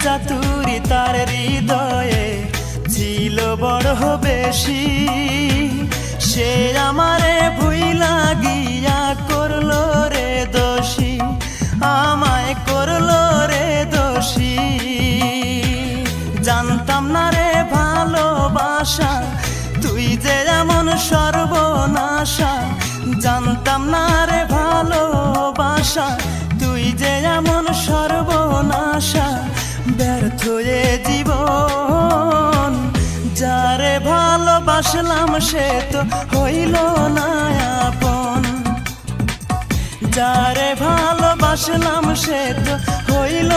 চাতুরি তার হৃদয়ে ছিল বড় বেশি। সে আমারে ভুইলা গিয়া করলো রে দোষী, আমায় করলো রে দোষী। জানতাম না রে ভালোবাসা তুই যে এমন সর্বনাশা, জানতাম না রে ভালোবাসা তুই যে এমন সর্বনাশা। ব্যর্থ এ জীবন, যারে ভালোবাসলাম সে তো হইল না আপন, যারে ভালোবাসলাম সে তো হইল